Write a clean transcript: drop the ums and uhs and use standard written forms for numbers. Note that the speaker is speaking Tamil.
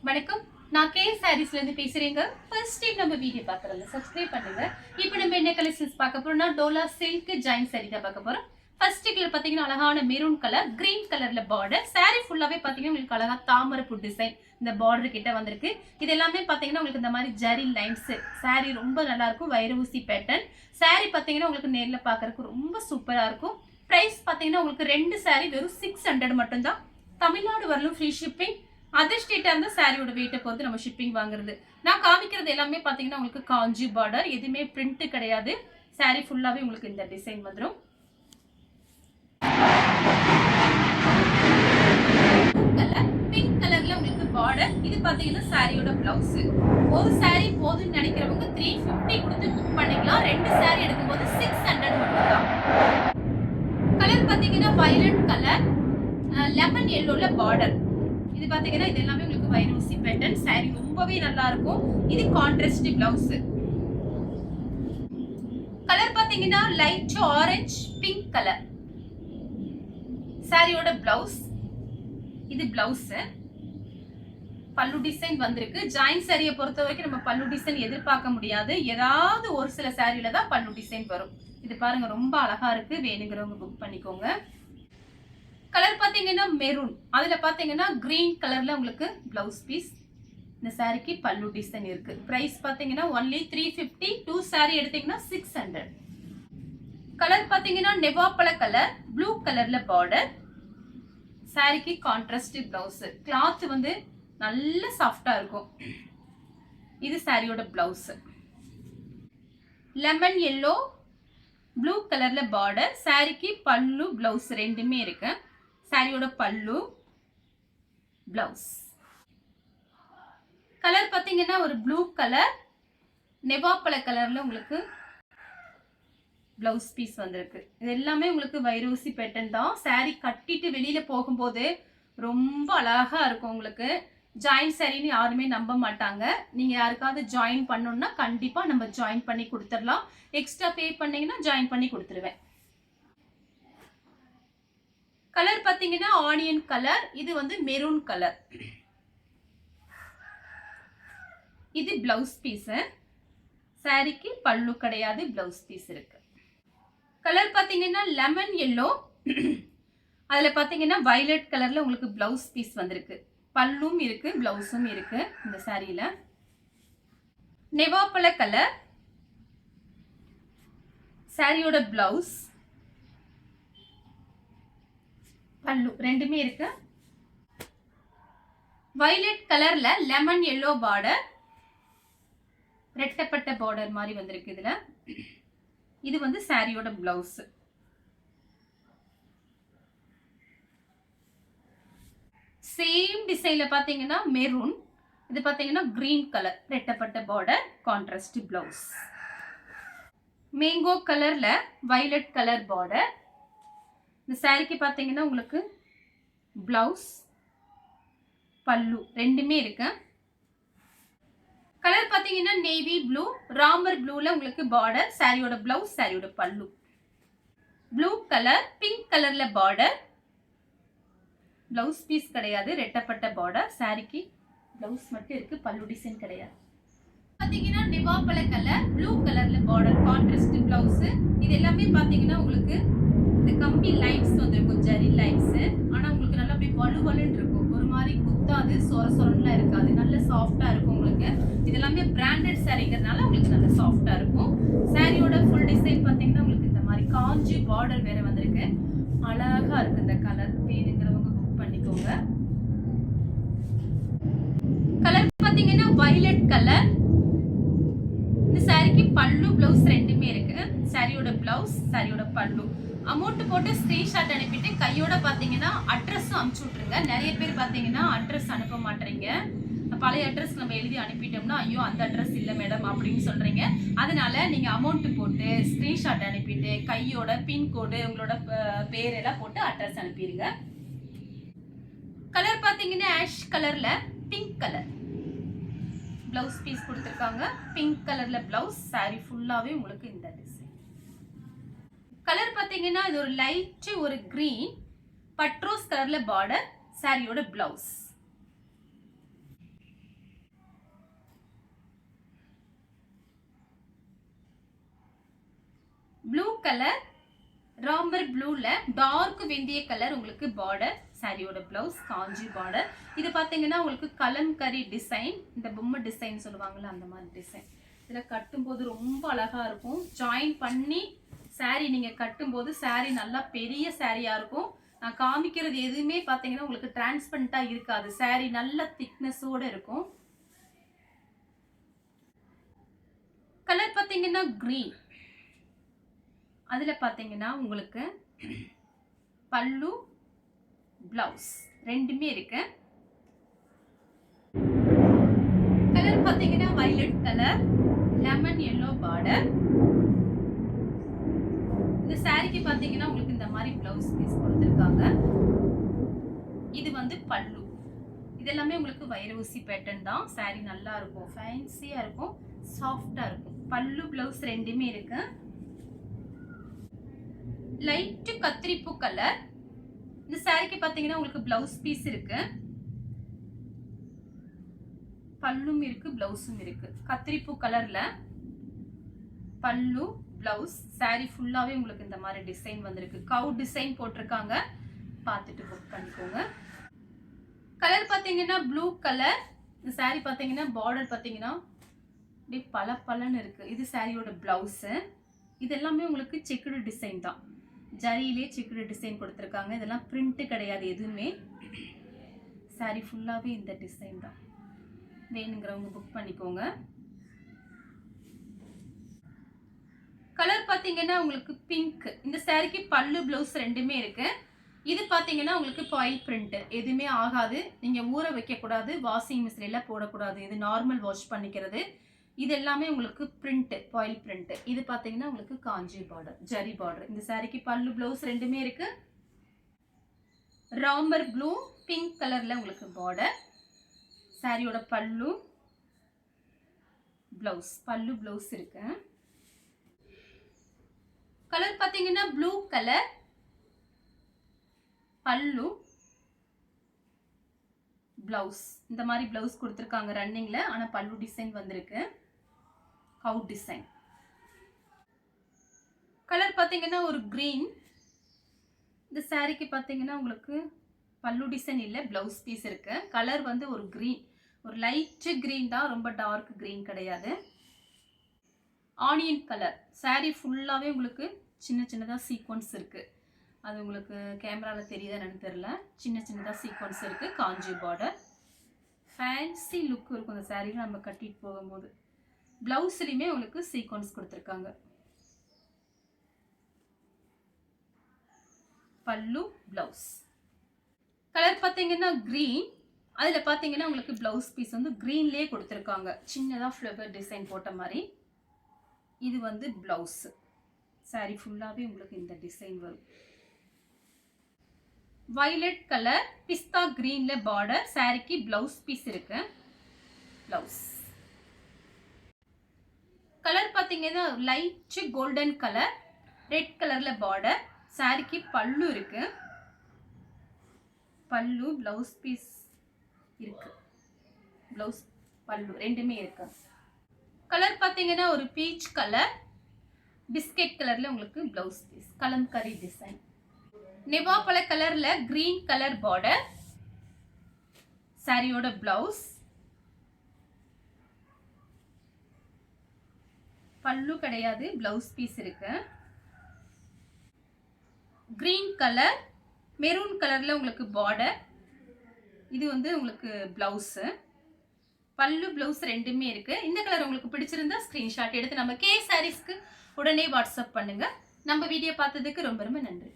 வணக்கம். நான் கே சாரீஸ்ல இருந்து பேசுறேங்க. ஃபர்ஸ்ட் டைம் நம்ம வீடியோ பார்க்கறவங்க சப்ஸ்கிரைப் பண்ணுங்க. இப்போ நம்ம என்ன கலெக்ஷன்ஸ் பார்க்க போறோம்னா டோலா சில்க் ஜாயின் சாரி தான் பார்க்க போறோம். ஃபர்ஸ்ட் கலர் பாத்தீங்கன்னா அழகான மெரூன் கலர், கிரீன் கலர்ல பார்டர். சாரி ஃபுல்லாவே பாத்தீங்கன்னா உங்களுக்கு அழகா தாமரைப்பூ டிசைன் இந்த பார்டர் கிட்ட வந்திருக்கு. இது எல்லாமே பாத்தீங்கன்னா உங்களுக்கு இந்த மாதிரி ஜரி லைன்ஸ். சாரி ரொம்ப நல்லா இருக்கும். வைர ஊசி பேட்டர்ன். சாரி பாத்தீங்கன்னா உங்களுக்கு நேர்ல பார்க்கறதுக்கு ரொம்ப சூப்பரா இருக்கும். பிரைஸ் பாத்தீங்கன்னா உங்களுக்கு ரெண்டு சாரி வெறும் 600 மட்டும் தான். தமிழ்நாடு வரலும் ஃப்ரீ ஷிப்பிங். அதர் ஸ்டேட்டா இருந்தா சாரியோட வெயிட்டை பொறுத்து நம்ம ஷிப்பிங் வாங்குறது. நான் காமிக்கிறது எல்லாமே பாத்தீங்கன்னா உங்களுக்கு காஞ்சி பார்டர், எதுவுமே பிரிண்ட் கிடையாது. சாரி ஃபுல்லாவே உங்களுக்கு இந்த டிசைன் வந்துடும். பிங்க் கலர்ல உங்களுக்கு பார்டர். இது பாத்தீங்கன்னா சாரியோட பிளவுஸ். ஒரு சாரி போதும்னு நினைக்கிறவங்க 350 கொடுத்து புக் பண்ணிக்கலாம். ரெண்டு சாரி எடுக்கும்போது 600 மட்டும் தான். கலர் பாத்தீங்கன்னா வயலட் கலர், லெமன் எல்லோல பார்டர். இது பாத்தீங்கன்னா இது எல்லாமே உங்களுக்கு வைரூசி பேட்டர்ன். சாரி ரொம்பவே நல்லா இருக்கும். இது கான்ட்ராஸ்ட் பிளவுஸ். கலர் பாத்தீங்கன்னா லைட் ஆரஞ்சு பிங்க் கலர். சாரியோட பிளவுஸ். இது பிளவுஸ். பல்லு டிசைன் வந்திருக்கு. ஜாயின் சாரியை பொறுத்த வரைக்கும் நம்ம பல்லு டிசைன் எதிர்பார்க்க முடியாது. ஏதாவது ஒரு சில சாரியில தான் பல்லு டிசைன் வரும். இது பாருங்க ரொம்ப அழகா இருக்கு. வேணுங்கிறவங்க புக் பண்ணிக்கோங்க. கலர் பாத்தீங்கன்னா மெரூன், அதுல பாத்தீங்கன்னா கிரீன் கலர்ல உங்களுக்கு பிளவுஸ் பீஸ். இந்த சாரிக்கு பல்லு டிசைன் இருக்கு. பிரைஸ் பாத்தீங்கன்னா ஒன்லி 350. 2 சாரி எடுத்தீங்கன்னா 600. கலர் பாத்தீங்கன்னா நெவாப்பழ கலர், ப்ளூ கலர்ல பார்டர். சாரிக்கு கான்ட்ராஸ்ட் பிளவுஸ். கிளாத் வந்து நல்ல சாஃப்டா இருக்கும். இது சாரியோட பிளவுஸ். லெமன் எல்லோ ப்ளூ கலர்ல பார்டர். சாரிக்கு பல்லு பிளவுஸ் ரெண்டுமே இருக்கு. சாரியோட பல்லு பிளவுஸ். கலர் பாத்தீங்கன்னா ஒரு ப்ளூ கலர், நெவாப்பழ கலர்ல உங்களுக்கு பிளவுஸ் பீஸ் வந்திருக்கு. இது எல்லாமே உங்களுக்கு வைரூசி பேட்டர்ன் தான். சாரி கட்டிட்டு வெளியில போகும்போது ரொம்ப அழகா இருக்கும். உங்களுக்கு ஜாயின் சாரின்னு யாருமே நம்ப மாட்டாங்க. நீங்க யாருக்காவது ஜாயின் பண்ணணும்னா கண்டிப்பா நம்ம ஜாயின் பண்ணி கொடுத்துடலாம். எக்ஸ்ட்ரா பே பண்ணீங்கன்னா ஜாயின் பண்ணி கொடுத்துருவேன். கலர் பாத்தீங்கன்னா ஆனியன் கலர். இது வந்து மெரூன் கலர். இது பிளவுஸ் பீஸ். சாரிக்கு பல்லு கிடையாது, பிளவுஸ் பீஸ் இருக்கு. கலர் பாத்தீங்கன்னா லெமன் எல்லோ, அதுல பாத்தீங்கன்னா வயலட் கலர்ல உங்களுக்கு பிளவுஸ் பீஸ் வந்திருக்கு. பல்லும் இருக்கு, பிளவுஸும் இருக்கு இந்த சாரியில. நெவாப்பழ கலர். சாரியோட பிளவுஸ் பல்லு ரெண்டுமே இருக்கு. வயலட் கலர்ல லெமன் எல்லோ பார்டர், ரெட்டப்பட்ட பார்டர் மாதிரி வந்திருக்கு இதுல. இது வந்து சாரியோட பிளவுஸ். சேம் டிசைன்ல பாத்தீங்கன்னா மெரூன். இது பாத்தீங்கன்னா கிரீன் கலர், ரெட்டப்பட்ட பார்டர், கான்ட்ராஸ்ட் பிளவுஸ். மேங்கோ கலர்ல வயலட் கலர் பார்டர். இந்த சாரிக்கு பாத்தீங்கன்னா உங்களுக்கு பிளவுஸ் பல்லு ரெண்டுமே இருக்கு. கலர் பாத்தீங்கன்னா நேவி ப்ளூ, ராமர் ப்ளூல உங்களுக்கு பார்டர். சாரியோட பிளவுஸ், சாரியோட பல்லு. ப்ளூ கலர், பிங்க் கலர்ல பார்டர். பிளவுஸ் பீஸ் கிடையாது, ரெட்டப்பட்ட பார்டர். சாரிக்கு பிளவுஸ் மட்டும் இருக்கு, பல்லு டிசைன் கிடையாது. பாத்தீங்கன்னா நெவாப்பழ கலர், ப்ளூ கலர்ல பார்டர், கான்ட்ராஸ்ட் பிளவுஸ். இது எல்லாமே பாத்தீங்கன்னா உங்களுக்கு இந்த கம்பி லைன்ஸ் வந்திருக்கும், ஜரி லைன்ஸ். ஆனா உங்களுக்கு நல்லா அப்படியே வலுவலுன்னு இருக்கும். ஒரு மாதிரி குத்தாது, சொர சொரன்லாம் இருக்காது. நல்ல சாஃப்டா இருக்கும் உங்களுக்கு. இது எல்லாமே பிராண்டட் சாரிங்கிறதுனால உங்களுக்கு நல்ல சாஃப்டா இருக்கும். சாரியோட ஃபுல் டிசைன் பாத்தீங்கன்னா உங்களுக்கு இந்த மாதிரி காஞ்சி பார்டர் வேற வந்திருக்கு. அழகா இருக்கு இந்த கலர். வேணுங்கிறவங்க புக் பண்ணிக்கோங்க. கலர் பாத்தீங்கன்னா வயலட் கலர். இந்த சாரிக்கு பல்லு பிளவுஸ் ரெண்டுமே இருக்கு. சாரியோட பிளவுஸ், சாரியோட பல்லு. அமௌண்ட் போட்டு ஸ்கிரீன்ஷாட் அனுப்பிட்டு கையோட பாத்தீங்கன்னா அட்ரஸும் அனுப்பிச்சு விட்டுருங்க. நிறைய பேர் பாத்தீங்கன்னா அட்ரஸ் அனுப்ப மாட்டீங்க. பழைய அட்ரஸ் நம்ம எழுதி அனுப்பிட்டோம்னா ஐயோ அந்த அட்ரஸ் இல்ல மேடம் அப்படின்னு சொல்றீங்க. அதனால நீங்க அமௌண்ட் போட்டு ஸ்கிரீன்ஷாட் அனுப்பிட்டு கையோட பின்கோடு உங்களோட பேரெல்லாம் போட்டு அட்ரஸ் அனுப்பிடுங்க. கலர் பாத்தீங்கன்னா ஆஷ் கலர்ல பிங்க் கலர் பிளவுஸ் பீஸ் கொடுத்துருக்காங்க. பிங்க் கலர்ல பிளவுஸ். சாரி ஃபுல்லாவே உங்களுக்கு இந்த டிசைன். கலர் பாத்தீங்கன்னா இது ஒரு லைட் ஒரு கிரீன் பட்ரோஸ் கலர்ல பார்டர். சாரியோட பிளவுஸ். கலர் ராமர் ப்ளூல டார்க் வெந்தய கலர் உங்களுக்கு பார்டர். சாரியோட பிளவுஸ் காஞ்சி பார்டர். இது பாத்தீங்கன்னா உங்களுக்கு கலம்கரி டிசைன், இந்த பொம்மை டிசைன் சொல்லுவாங்கல்ல அந்த மாதிரி டிசைன். இதுல கட்டும்போது ரொம்ப அழகா இருக்கும். ஜாயின் பண்ணி சாரி நீங்க கட்டும்போது சாரி நல்லா பெரிய சாரியா இருக்கும். நான் காமிக்கிறது எதுவுமே பாத்தீங்கன்னா உங்களுக்கு டிரான்ஸ்பரண்டா இருக்காது. சாரி நல்ல திக்னஸோட இருக்கும். கலர் பாத்தீங்கன்னா கிரீன். அதுல பாத்தீங்கன்னா உங்களுக்கு பல்லு பிளவுஸ் ரெண்டுமே இருக்கு. கலர் பாத்தீங்கன்னா violet colour, lemon yellow border. இந்த சாரிக்கு பாத்தீங்கன்னா உங்களுக்கு இந்த மாதிரி பிளவுஸ் பீஸ் கொடுத்திருக்காங்க. இது வந்து பல்லு. இதெல்லாமே உங்களுக்கு வைர ஊசி பேட்டர்ன் தான். சாரி நல்லா இருக்கும், ஃபேன்சியா இருக்கும், சாஃப்டா இருக்கும். பல்லு பிளவுஸ் ரெண்டுமே இருக்கு. லைட் கத்திரிப்பூ கலர். இந்த சாரிக்கு பாத்தீங்கன்னா உங்களுக்கு பிளவுஸ் பீஸ் இருக்கு, பல்லும் இருக்கு, பிளவுஸும் இருக்கு. கத்திரிப்பூ கலர்ல பல்லு பிளவுஸ். சாரி ஃபுல்லாவே உங்களுக்கு இந்த மாதிரி டிசைன் வந்திருக்கு. கவு டிசைன் போட்டிருக்காங்க, பார்த்துட்டு புக் பண்ணிக்கோங்க. கலர் பாத்தீங்கன்னா ப்ளூ கலர். இந்த சாரி பாத்தீங்கன்னா பார்டர் பாத்தீங்கன்னா இப்படி பல பலன்னு இருக்கு. இது சாரியோட பிளவுஸ். இது எல்லாமே உங்களுக்கு செக்குடு டிசைன் தான். ஜரியிலே செக்குடு டிசைன் கொடுத்துருக்காங்க. இதெல்லாம் பிரிண்ட் கிடையாது எதுவுமே. சாரி ஃபுல்லாவே இந்த டிசைன் தான். வேணுங்கிறவங்க புக் பண்ணிக்கோங்க. கலர் பாத்தீங்கன்னா உங்களுக்கு பிங்க். இந்த சாரிக்கு பல்லு பிளவுஸ் ரெண்டுமே இருக்கு. இது பாத்தீங்கன்னா உங்களுக்கு பாயில் பிரிண்ட், எதுவுமே ஆகாது. நீங்க ஊற வைக்க கூடாது, வாஷிங் மிஷின்ல போடக்கூடாது. இது நார்மல் வாஷ் பண்ணிக்கிறது. இது எல்லாமே உங்களுக்கு பிரிண்ட், பாயில் பிரிண்ட். இது பாத்தீங்கன்னா உங்களுக்கு காஞ்சி பார்டர், ஜரி பார்டர். இந்த சாரிக்கு பல்லு பிளவுஸ் ரெண்டுமே இருக்கு. ராமர் ப்ளூ பிங்க் கலர்ல உங்களுக்கு பார்டர். சாரியோட பல்லு பிளவுஸ், பல்லு பிளவுஸ் இருக்கு. கலர் பாத்தீங்கன்னா ப்ளூ கலர், பல்லு பிளவுஸ். இந்த மாதிரி பிளவுஸ் கொடுத்திருக்காங்க ரன்னிங்ல. ஆனா பல்லு டிசைன் வந்திருக்கு, கவு டிசைன். கலர் பாத்தீங்கன்னா ஒரு கிரீன். இந்த சாரிக்கு பாத்தீங்கன்னா உங்களுக்கு பல்லு டிசைன் இல்ல, பிளவுஸ் பீஸ் இருக்கு. கலர் வந்து ஒரு கிரீன், ஒரு லைட் கிரீன் தான், ரொம்ப டார்க் கிரீன் கிடையாது. Onion colour. சாரி ஃபுல்லாவே உங்களுக்கு சின்ன சின்னதா சீக்வன்ஸ் இருக்கு. அது உங்களுக்கு கேமரால தெரியுதா என்னன்னு தெரியல. சின்ன சின்னதா சீக்வன்ஸ் இருக்கு. காஞ்சி பார்டர். ஃபேன்சி லுக் இருக்கும் இந்த சாரியில நம்ம கட்டிட்டு போகும்போது. பிளவுஸ்லயுமே உங்களுக்கு சீக்வன்ஸ் கொடுத்திருக்காங்க. பல்லு பிளவுஸ். கலர் பாத்தீங்கன்னா கிரீன். அதுல பாத்தீங்கன்னா உங்களுக்கு பிளவுஸ் பீஸ் வந்து கிரீன்லயே கொடுத்திருக்காங்க, சின்னதா ஃப்ளவர் டிசைன் போட்ட மாதிரி. இது வந்து பிளவுஸ். சாரி ஃபுல்லாவே உங்களுக்கு இந்த டிசைன் வரும். வயலட் கலர், பிஸ்தா கிரீன்ல பார்டர். சாரிக்கு பிளவுஸ் பீஸ் இருக்கு, பிளவுஸ். கலர் பாத்தீங்கன்னா லைட் கோல்டன் கலர், ரெட் கலர்ல பார்டர். சாரிக்கு பல்லு இருக்கு, பல்லு பிளவுஸ் பீஸ் இருக்கு, பிளவுஸ் பல்லு ரெண்டுமே இருக்கு. கலர் பாத்தீங்கன்னா ஒரு பீச் கலர், பிஸ்கெட் கலர்ல உங்களுக்கு பிளவுஸ் பீஸ், கலம்கரி டிசைன். நெவாப்பழ கலர்ல கிரீன் கலர் பார்டர். சாரியோட பிளவுஸ், பல்லு கிடையாது, பிளவுஸ் பீஸ் இருக்கு. கிரீன் கலர், மெரூன் கலர்ல உங்களுக்கு பார்டர். இது வந்து உங்களுக்கு பிளவுஸ். பல்லு பிளவுஸ் ரெண்டுமே இருக்கு. இந்த கலர் உங்களுக்கு பிடிச்சிருந்தா ஸ்கிரீன்ஷாட் எடுத்து நம்ம கே சாரீஸ்க்கு உடனே வாட்ஸ்அப் பண்ணுங்க. நம்ம வீடியோ பார்த்ததுக்கு ரொம்ப ரொம்ப நன்றி.